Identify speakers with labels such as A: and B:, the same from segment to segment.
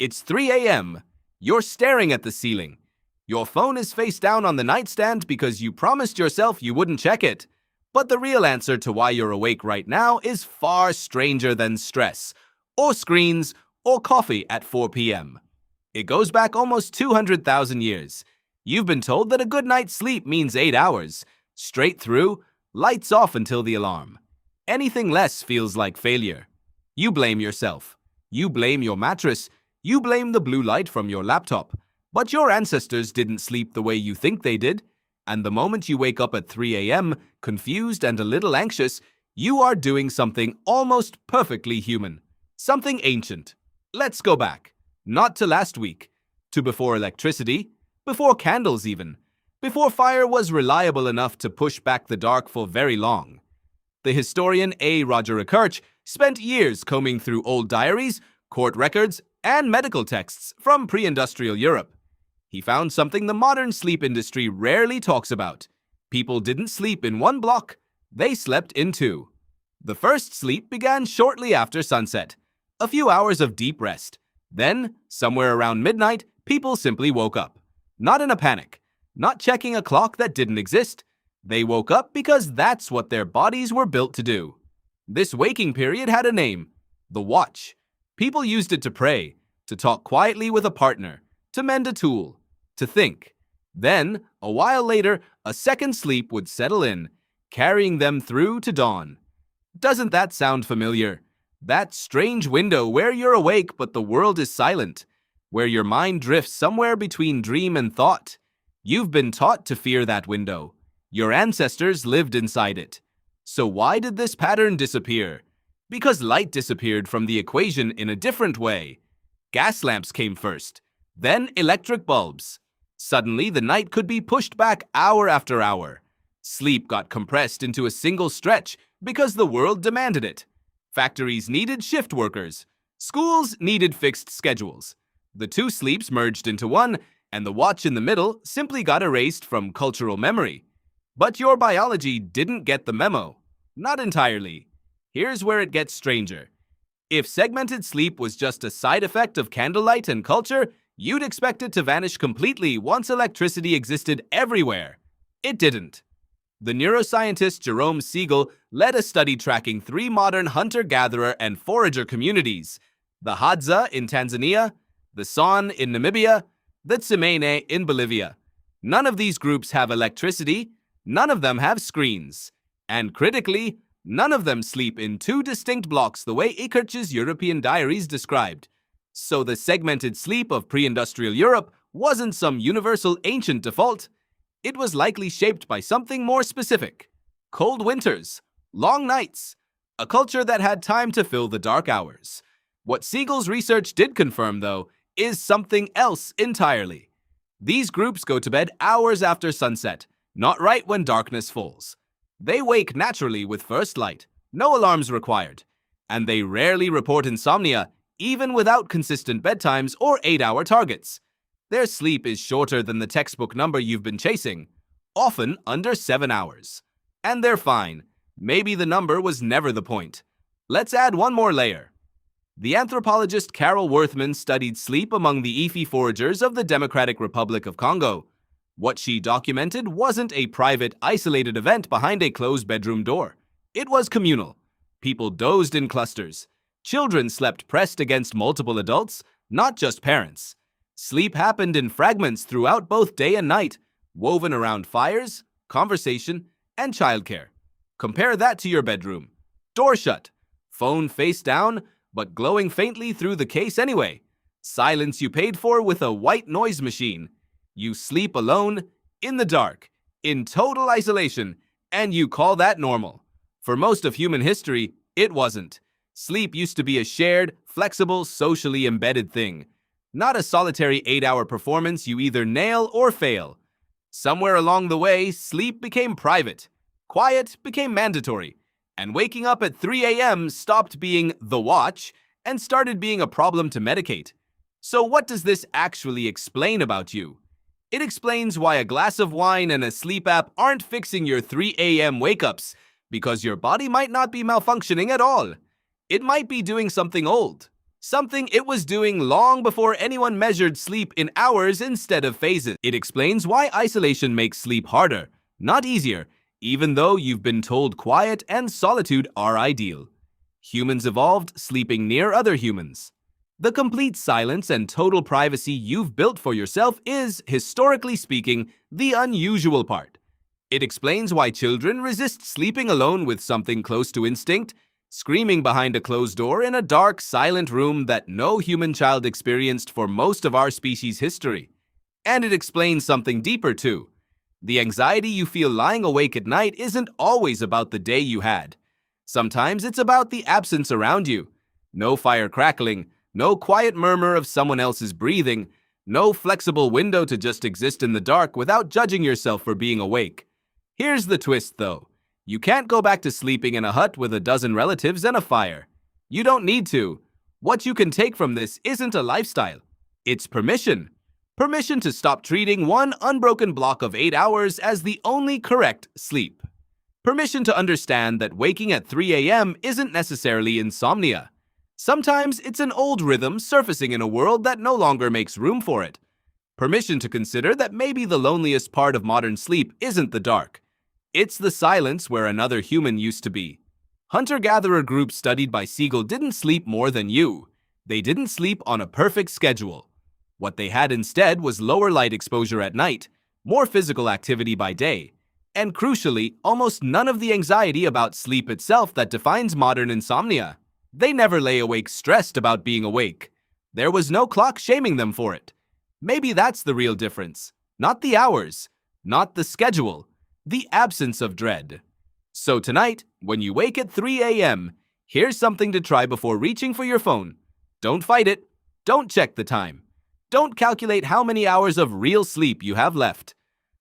A: It's 3 a.m. You're staring at the ceiling. Your phone is face down on the nightstand because you promised yourself you wouldn't check it. But the real answer to why you're awake right now is far stranger than stress, or screens, or coffee at 4 p.m. It goes back almost 200,000 years. You've been told that a good night's sleep means 8 hours, straight through, lights off until the alarm. Anything less feels like failure. You blame yourself. You blame your mattress. You blame the blue light from your laptop. But your ancestors didn't sleep the way you think they did. And the moment you wake up at 3 a.m., confused and a little anxious, you are doing something almost perfectly human. Something ancient. Let's go back. Not to last week. To before electricity. Before candles even. Before fire was reliable enough to push back the dark for very long. The historian A. Roger Ekirch spent years combing through old diaries, court records, and medical texts from pre-industrial Europe. He found something the modern sleep industry rarely talks about. People didn't sleep in one block, they slept in two. The first sleep began shortly after sunset, a few hours of deep rest. Then, somewhere around midnight, people simply woke up. Not in a panic, not checking a clock that didn't exist. They woke up because that's what their bodies were built to do. This waking period had a name, the watch. People used it to pray, to talk quietly with a partner, to mend a tool, to think. Then, a while later, a second sleep would settle in, carrying them through to dawn. Doesn't that sound familiar? That strange window where you're awake but the world is silent, where your mind drifts somewhere between dream and thought. You've been taught to fear that window. Your ancestors lived inside it. So why did this pattern disappear? Because light disappeared from the equation in a different way. Gas lamps came first, then electric bulbs. Suddenly, the night could be pushed back hour after hour. Sleep got compressed into a single stretch because the world demanded it. Factories needed shift workers. Schools needed fixed schedules. The two sleeps merged into one, and the watch in the middle simply got erased from cultural memory. But your biology didn't get the memo. Not entirely. Here's where it gets stranger. If segmented sleep was just a side effect of candlelight and culture, you'd expect it to vanish completely once electricity existed everywhere. It didn't. The neuroscientist Jerome Siegel led a study tracking 3 modern hunter-gatherer and forager communities, the Hadza in Tanzania, the San in Namibia, the Tsimane in Bolivia. None of these groups have electricity, none of them have screens, and critically, none of them sleep in 2 distinct blocks the way Ekirch's European diaries described. So the segmented sleep of pre-industrial Europe wasn't some universal ancient default. It was likely shaped by something more specific. Cold winters, long nights, a culture that had time to fill the dark hours. What Siegel's research did confirm, though, is something else entirely. These groups go to bed hours after sunset, not right when darkness falls. They wake naturally with first light, no alarms required, and they rarely report insomnia, even without consistent bedtimes or 8-hour targets. Their sleep is shorter than the textbook number you've been chasing, often under 7 hours. And they're fine. Maybe the number was never the point. Let's add one more layer. The anthropologist Carol Worthman studied sleep among the Efi foragers of the Democratic Republic of Congo. What she documented wasn't a private, isolated event behind a closed bedroom door. It was communal. People dozed in clusters. Children slept pressed against multiple adults, not just parents. Sleep happened in fragments throughout both day and night, woven around fires, conversation, and childcare. Compare that to your bedroom. Door shut, phone face down, but glowing faintly through the case anyway. Silence you paid for with a white noise machine. You sleep alone, in the dark, in total isolation, and you call that normal. For most of human history, it wasn't. Sleep used to be a shared, flexible, socially embedded thing. Not a solitary 8-hour performance you either nail or fail. Somewhere along the way, sleep became private. Quiet became mandatory. And waking up at 3 a.m. stopped being the watch and started being a problem to medicate. So what does this actually explain about you? It explains why a glass of wine and a sleep app aren't fixing your 3 a.m. wake-ups, because your body might not be malfunctioning at all. It might be doing something old, something it was doing long before anyone measured sleep in hours instead of phases. It explains why isolation makes sleep harder, not easier, even though you've been told quiet and solitude are ideal. Humans evolved sleeping near other humans. The complete silence and total privacy you've built for yourself is, historically speaking, the unusual part. It explains why children resist sleeping alone with something close to instinct, screaming behind a closed door in a dark, silent room that no human child experienced for most of our species' history. And it explains something deeper, too. The anxiety you feel lying awake at night isn't always about the day you had. Sometimes it's about the absence around you. No fire crackling, no quiet murmur of someone else's breathing, no flexible window to just exist in the dark without judging yourself for being awake. Here's the twist, though. You can't go back to sleeping in a hut with a dozen relatives and a fire. You don't need to. What you can take from this isn't a lifestyle. It's permission. Permission to stop treating one unbroken block of 8 hours as the only correct sleep. Permission to understand that waking at 3 a.m. isn't necessarily insomnia. Sometimes it's an old rhythm surfacing in a world that no longer makes room for it. Permission to consider that maybe the loneliest part of modern sleep isn't the dark. It's the silence where another human used to be. Hunter-gatherer groups studied by Siegel didn't sleep more than you. They didn't sleep on a perfect schedule. What they had instead was lower light exposure at night, more physical activity by day, and crucially, almost none of the anxiety about sleep itself that defines modern insomnia. They never lay awake stressed about being awake. There was no clock shaming them for it. Maybe that's the real difference. Not the hours, not the schedule, the absence of dread. So tonight, when you wake at 3 a.m., here's something to try before reaching for your phone. Don't fight it. Don't check the time. Don't calculate how many hours of real sleep you have left.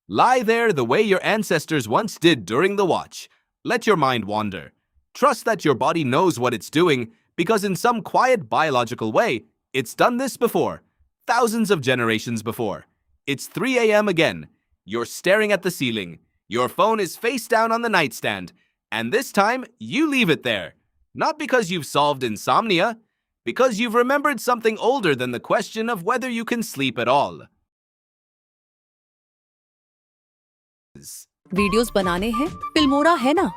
A: Lie there the way your ancestors once did during the watch. Let your mind wander. Trust that your body knows what it's doing because in some quiet biological way, it's done this before, thousands of generations before. It's 3 a.m. again. You're staring at the ceiling. Your phone is face down on the nightstand. And this time, you leave it there. Not because you've solved insomnia, because you've remembered something older than the question of whether you can sleep at all.
B: Videos बनाने हैं Filmora है ना।